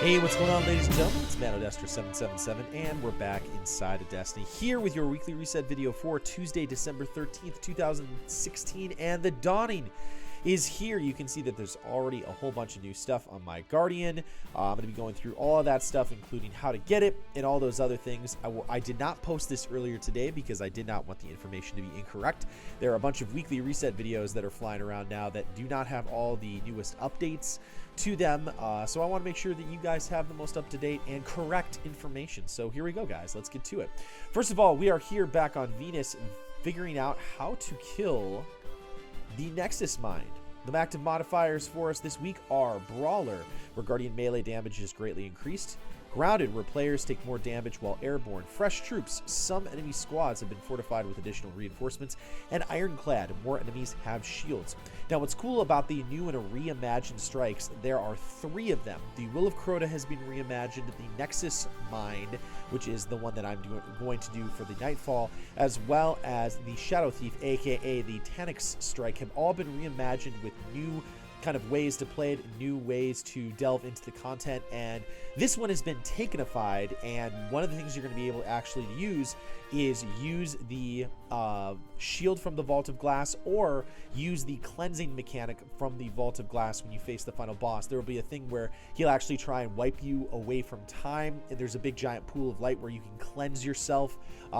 Hey, what's going on, ladies and gentlemen? It's Mano 777, and we're back inside of Destiny here with your weekly reset video for Tuesday, December 13th, 2016, and the dawning is here. You can see that there's already a whole bunch of new stuff on my Guardian. I'm going to be going through all of that stuff, including how to get it and all those other things. I did not post this earlier today because I did not want the information to be incorrect. There are a bunch of weekly reset videos that are flying around now that do not have all the newest updates to them, so I want to make sure that you guys have the most up-to-date and correct information. So here we go, guys. Let's get to it. First of all, we are here back on Venus figuring out how to kill the Nexus Mind. The active modifiers for us this week are Brawler, where Guardian melee damage is greatly increased. Grounded, where players take more damage while airborne. Fresh troops, some enemy squads have been fortified with additional reinforcements. And Ironclad, more enemies have shields. Now, what's cool about the new and reimagined strikes, there are 3 of them. The Will of Crota has been reimagined, the Nexus Mind, which is the one that I'm going to do for the Nightfall, as well as the Shadow Thief, aka the Tanix strike, have all been reimagined with new kind of ways to play it, new ways to delve into the content, and this one has been takenified, and one of the things you're going to be able to actually use is use the shield from the Vault of Glass, or use the cleansing mechanic from the Vault of Glass when you face the final boss. There will be a thing where he'll actually try and wipe you away from time, and there's a big giant pool of light where you can cleanse yourself,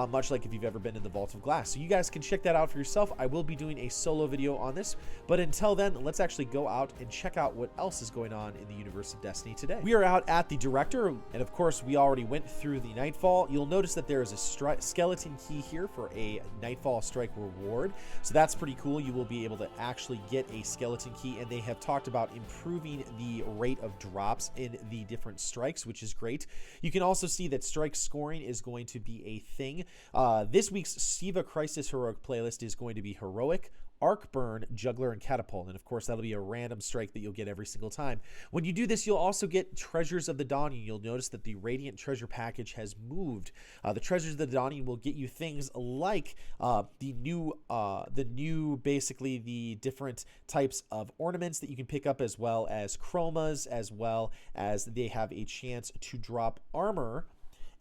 much like if you've ever been in the Vault of Glass. So you guys can check that out for yourself. I will be doing a solo video on this, but until then, let's actually go out and check out what else is going on in the universe of Destiny today. We are out at the Director, and of course we already went through the Nightfall. You'll notice that there is a skeleton key here for a Nightfall strike reward, so that's pretty cool. You will be able to actually get a skeleton key, and they have talked about improving the rate of drops in the different strikes, which is great. You can also see that strike scoring is going to be a thing. This week's Siva Crisis Heroic playlist is going to be Heroic, Arc Burn, Juggler, and Catapult, and of course that'll be a random strike that you'll get every single time. When you do this, you'll also get Treasures of the Dawning. You'll notice that the Radiant Treasure package has moved. The Treasures of the Dawning will get you things like the new basically the different types of ornaments that you can pick up, as well as chromas, as well as they have a chance to drop armor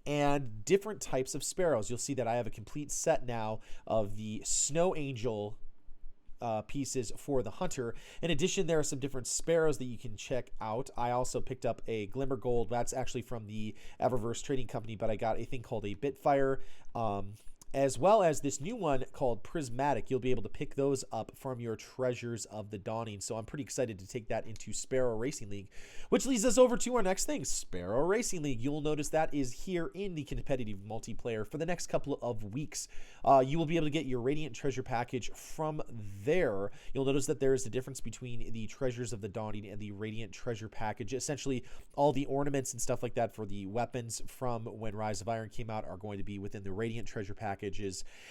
and different types of sparrows. You'll see that I have a complete set now of the Snow Angel pieces for the Hunter. In addition, there are some different sparrows that you can check out. I also picked up a Glimmer Gold. That's actually from the Eververse trading company, but I got a thing called a Bitfire, as well as this new one called Prismatic. You'll be able to pick those up from your Treasures of the Dawning. So I'm pretty excited to take that into Sparrow Racing League, which leads us over to our next thing, Sparrow Racing League. You'll notice that is here in the competitive multiplayer for the next couple of weeks. You will be able to get your Radiant Treasure package from there. You'll notice that there is a difference between the Treasures of the Dawning and the Radiant Treasure package. Essentially, all the ornaments and stuff like that for the weapons from when Rise of Iron came out are going to be within the Radiant Treasure packages,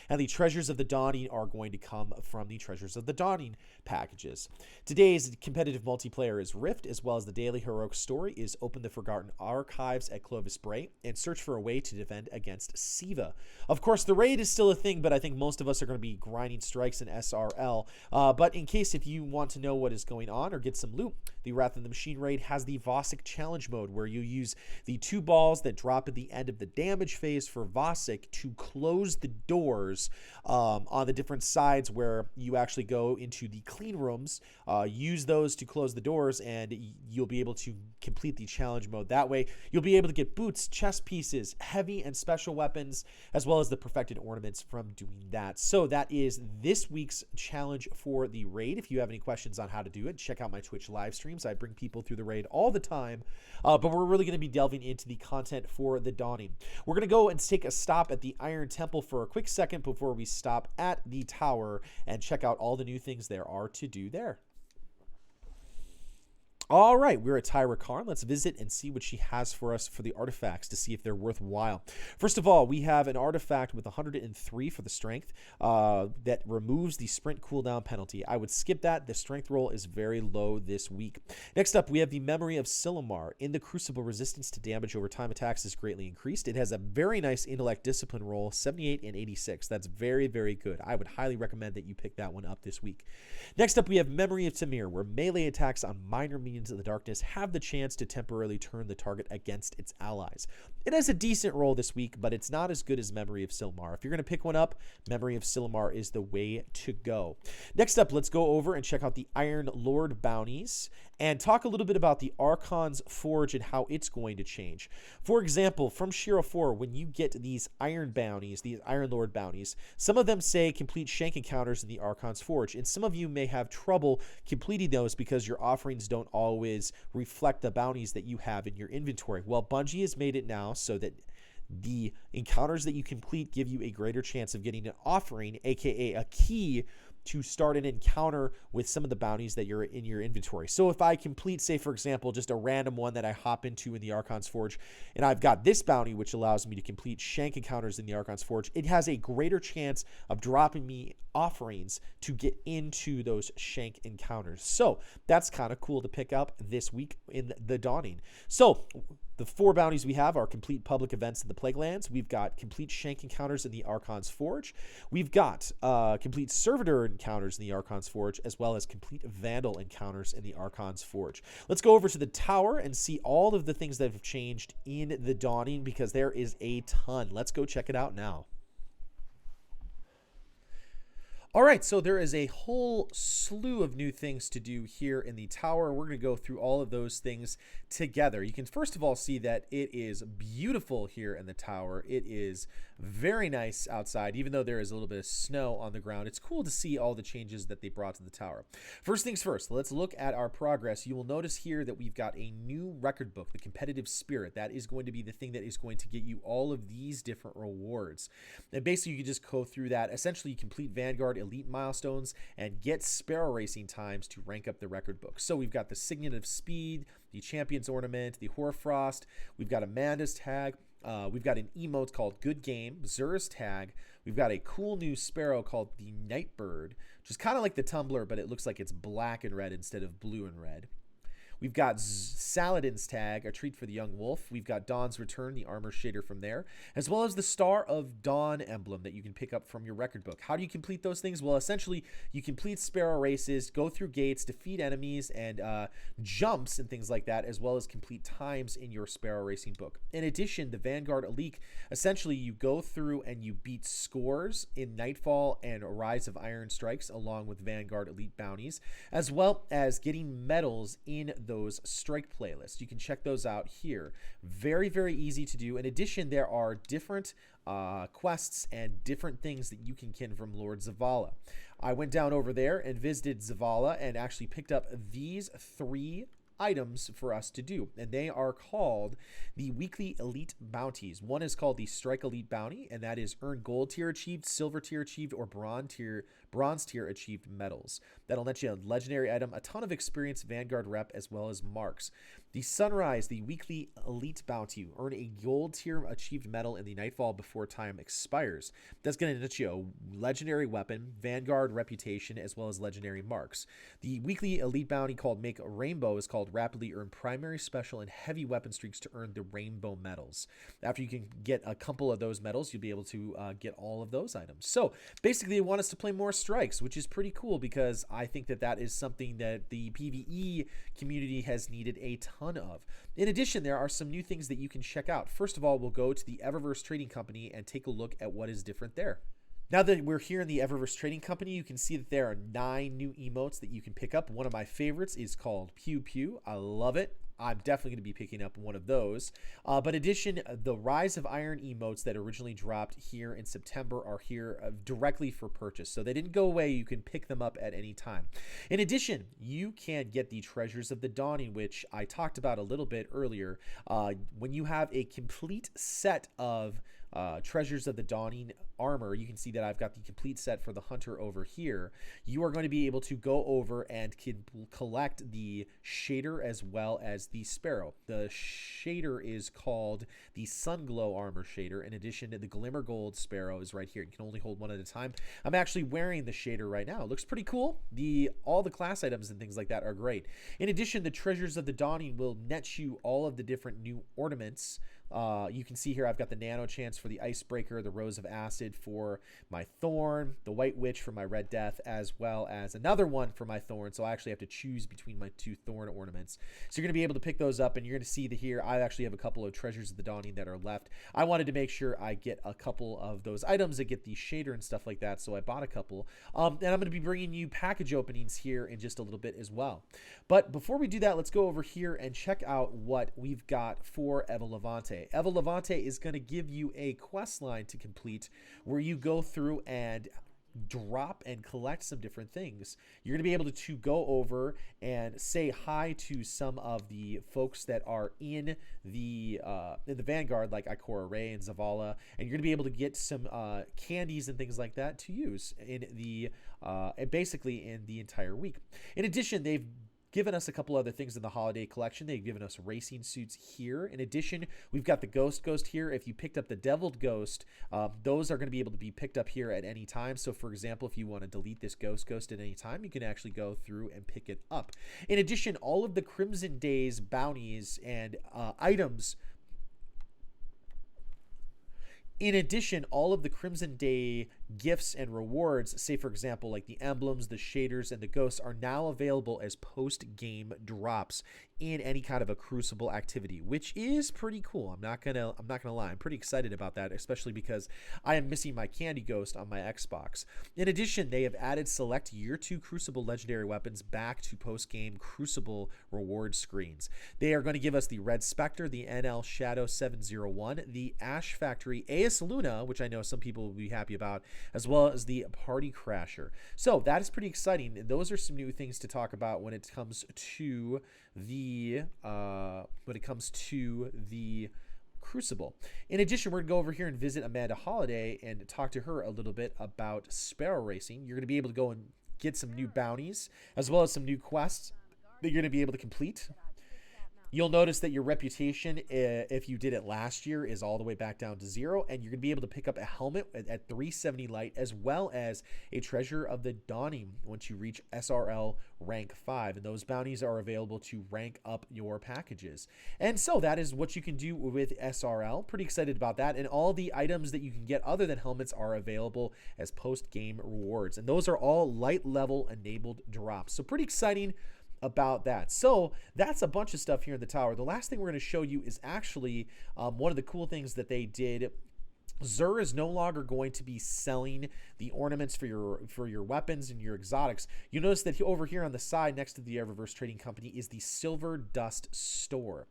and the Treasures of the Dawning are going to come from the Treasures of the Dawning packages. Today's competitive multiplayer is Rift, as well as the daily heroic story is Open the Forgotten Archives at Clovis Bray and search for a way to defend against Siva. Of course, the raid is still a thing, but I think most of us are going to be grinding strikes in SRL. But in case if you want to know what is going on or get some loot, the Wrath of the Machine raid has the Vosik Challenge mode, where you use the 2 balls that drop at the end of the damage phase for Vosik to close the doors on the different sides where you actually go into the clean rooms. Use those to close the doors, and you'll be able to complete the challenge mode that way. You'll be able to get boots, chest pieces, heavy and special weapons, as well as the perfected ornaments from doing that. So that is this week's challenge for the raid. If you have any questions on how to do it, check out my Twitch live streams. I bring people through the raid all the time, but we're really going to be delving into the content for the Dawning. We're going to go and take a stop at the Iron Temple for a quick second before we stop at the tower and check out all the new things there are to do there. All right, we're at Tyra Karn. Let's visit and see what she has for us for the artifacts to see if they're worthwhile. First of all, we have an artifact with 103 for the strength that removes the sprint cooldown penalty. I would skip that. The strength roll is very low this week. Next up, we have the Memory of Silumar. In the Crucible, resistance to damage over time attacks is greatly increased. It has a very nice intellect discipline roll, 78 and 86. That's very, very good. I would highly recommend that you pick that one up this week. Next up, we have Memory of Tamir, where melee attacks on minor minions of the darkness have the chance to temporarily turn the target against its allies. It has a decent roll this week, but it's not as good as Memory of Silumar. If you're going to pick one up, Memory of Silumar is the way to go. Next up, let's go over and check out the Iron Lord bounties and talk a little bit about the Archon's Forge and how it's going to change. For example, from Shiro 4, when you get these Iron bounties, these Iron Lord bounties, some of them say complete shank encounters in the Archon's Forge, and some of you may have trouble completing those because your offerings don't always reflect the bounties that you have in your inventory. Well, Bungie has made it now so that the encounters that you complete give you a greater chance of getting an offering, aka a key, to start an encounter with some of the bounties that you're in your inventory. So if I complete, say, for example, just a random one that I hop into in the Archon's Forge, and I've got this bounty, which allows me to complete shank encounters in the Archon's Forge, it has a greater chance of dropping me offerings to get into those shank encounters. So that's kind of cool to pick up this week in the Dawning. So the 4 bounties we have are complete public events in the Plague Lands. We've got complete shank encounters in the Archon's Forge. We've got complete servitor encounters in the Archon's Forge, as well as complete vandal encounters in the Archon's Forge. Let's go over to the tower and see all of the things that have changed in the Dawning, because there is a ton. Let's go check it out now. All right, so there is a whole slew of new things to do here in the tower. We're going to go through all of those things together. You can first of all see that it is beautiful here in the tower. It is very nice outside, even though there is a little bit of snow on the ground. It's cool to see all the changes that they brought to the tower. First things first, let's look at our progress. You will notice here that we've got a new record book, the Competitive Spirit. That is going to be the thing that is going to get you all of these different rewards. And basically, you can just go through that. Essentially, you complete Vanguard Elite milestones and get Sparrow racing times to rank up the record book. So we've got the Signet of Speed, the Champion's Ornament, the Hoarfrost. We've got Amanda's tag. We've got an emote called Good Game, Zura's tag. We've got a cool new Sparrow called the Nightbird, which is kind of like the Tumbler, but it looks like it's black and red instead of blue and red. We've got Saladin's tag, a treat for the young wolf. We've got Dawn's Return, the armor shader from there, as well as the Star of Dawn emblem that you can pick up from your record book. How do you complete those things? Well, essentially, you complete Sparrow races, go through gates, defeat enemies, and jumps and things like that, as well as complete times in your Sparrow racing book. In addition, the Vanguard Elite, essentially, you go through and you beat scores in Nightfall and Rise of Iron Strikes, along with Vanguard Elite bounties, as well as getting medals in those strike playlists. You can check those out here. Very, very easy to do. In addition, there are different quests and different things that you can kin from Lord Zavala. I went down over there and visited Zavala and actually picked up these 3 items for us to do, and they are called the weekly elite bounties. One is called the Strike Elite Bounty, and that is earn gold tier achieved, silver tier achieved, or bronze tier achieved medals. That'll let you a legendary item, a ton of experience, Vanguard rep, as well as marks. The Sunrise, the weekly elite bounty, earn a gold tier achieved medal in the Nightfall before time expires. That's going to net you a legendary weapon, Vanguard reputation, as well as legendary marks. The weekly elite bounty called Make a Rainbow is called rapidly earn primary, special, and heavy weapon streaks to earn the rainbow medals. After you can get a couple of those medals, you'll be able to get all of those items. So basically, they want us to play more strikes, which is pretty cool because I think that that is something that the PvE community has needed a ton of. In addition, there are some new things that you can check out. First of all, we'll go to the Eververse Trading Company and take a look at what is different there. Now that we're here in the Eververse Trading Company, you can see that there are 9 new emotes that you can pick up. One of my favorites is called Pew Pew. I love it. I'm definitely going to be picking up one of those. But in addition, the Rise of Iron emotes that originally dropped here in September are here directly for purchase. So they didn't go away. You can pick them up at any time. In addition, you can get the Treasures of the Dawning, which I talked about a little bit earlier. When you have a complete set of Treasures of the Dawning armor, you can see that I've got the complete set for the Hunter over here. You are going to be able to go over and collect the shader as well as the Sparrow. The shader is called the Sunglow armor shader. In addition to the Glimmer Gold Sparrow is right here. You can only hold one at a time. I'm actually wearing the shader right now. It looks pretty cool. All the class items and things like that are great. In addition, the Treasures of the Dawning will net you all of the different new ornaments. You can see here I've got the Nano Chance for the Icebreaker, the Rose of Acid for my Thorn, the White Witch for my Red Death, as well as another one for my Thorn. So I actually have to choose between my 2 Thorn ornaments. So you're going to be able to pick those up, and you're going to see that here I actually have a couple of Treasures of the Dawning that are left. I wanted to make sure I get a couple of those items that get the shader and stuff like that, so I bought a couple. And I'm going to be bringing you package openings here in just a little bit as well. But before we do that, let's go over here and check out what we've got for Eva Levante. Eva Levante is going to give you a quest line to complete where you go through and drop and collect some different things. You're going to be able to go over and say hi to some of the folks that are in the Vanguard, like Ikora Ray and Zavala, and you're going to be able to get some candies and things like that to use in the basically in the entire week. In addition, they've given us a couple other things in the holiday collection. They've given us racing suits here. In addition, we've got the Ghost here. If you picked up the Deviled Ghost, those are going to be able to be picked up here at any time. So for example, if you want to delete this Ghost at any time, you can actually go through and pick it up. In addition, all of the Crimson Days bounties and items. In addition, all of the Crimson Day gifts and rewards, say for example, like the emblems, the shaders, and the ghosts, are now available as post-game drops in any kind of a Crucible activity, which is pretty cool. I'm not gonna lie. I'm pretty excited about that, especially because I am missing my Candy Ghost on my Xbox. In addition, they have added select Year 2 Crucible legendary weapons back to post-game Crucible reward screens. They are going to give us the Red Spectre, the NL Shadow 701, the Ash Factory Aes Luna, which I know some people will be happy about, as well as the Party Crasher. So that is pretty exciting. And those are some new things to talk about when it comes to the Crucible. In addition, we're going to go over here and visit Amanda Holiday and talk to her a little bit about Sparrow Racing. You're going to be able to go and get some new bounties, as well as some new quests that you're going to be able to complete. You'll notice that your reputation, if you did it last year, is all the way back down to 0, and you're going to be able to pick up a helmet at 370 light, as well as a Treasure of the Dawning once you reach SRL rank 5, and those bounties are available to rank up your packages. And so that is what you can do with SRL. Pretty excited about that, and all the items that you can get other than helmets are available as post-game rewards, and those are all light level enabled drops. So pretty exciting about that. So that's a bunch of stuff here in the tower. The last thing we're going to show you is actually one of the cool things that they did. Xur is no longer going to be selling the ornaments for your weapons and your exotics. You notice that over here on the side next to the Eververse Trading Company is the Silver Dust Store.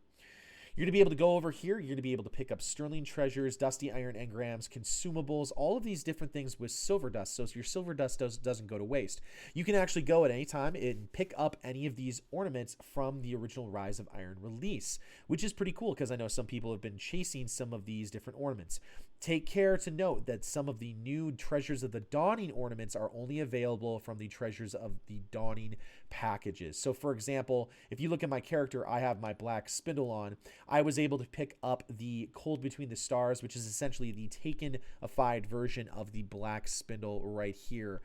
You're going to be able to go over here. You're going to be able to pick up sterling treasures, dusty iron engrams, consumables, all of these different things with silver dust. So your silver dust doesn't go to waste. You can actually go at any time and pick up any of these ornaments from the original Rise of Iron release, which is pretty cool because I know some people have been chasing some of these different ornaments. Take care to note that some of the new Treasures of the Dawning ornaments are only available from the Treasures of the Dawning packages. So for example, if you look at my character, I have my black spindle on. I was able to pick up the Cold Between the Stars, which is essentially the taken-ified version of the black spindle right here.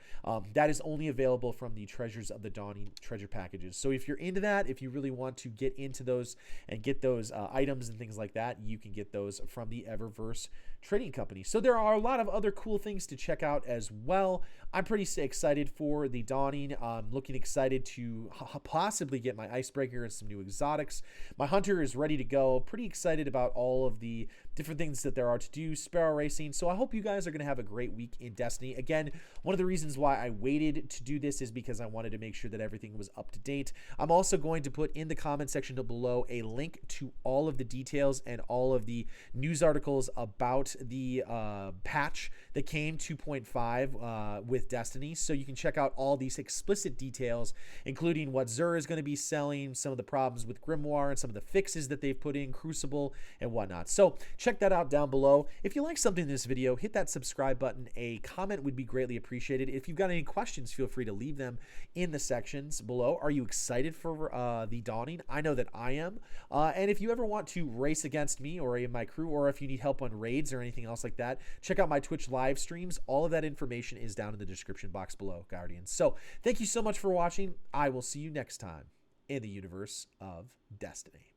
That is only available from the Treasures of the Dawning treasure packages. So if you're into that, if you really want to get into those and get those items and things like that, you can get those from the Eververse Trading Company. So there are a lot of other cool things to check out as well. I'm pretty excited for the Dawning. I'm looking excited to possibly get my Icebreaker and some new exotics. My Hunter is ready to go. Pretty excited about all of the different things that there are to do. Sparrow Racing. So I hope you guys are going to have a great week in Destiny. Again, one of the reasons why I waited to do this is because I wanted to make sure that everything was up to date. I'm also going to put in the comment section below a link to all of the details and all of the news articles about the patch that came 2.5 with Destiny. So you can check out all these explicit details, including what Xur is going to be selling, some of the problems with Grimoire, and some of the fixes that they've put in Crucible and whatnot. So check that out down below. If you like something in this video, hit that subscribe button. A comment would be greatly appreciated. If you've got any questions, feel free to leave them in the sections below. Are you excited for the Dawning? I know that I am. And if you ever want to race against me or any of my crew, or if you need help on raids or anything else like that, check out my Twitch live streams. All of that information is down in the description box below, Guardians. So thank you so much for watching. I will see you next time in the universe of Destiny.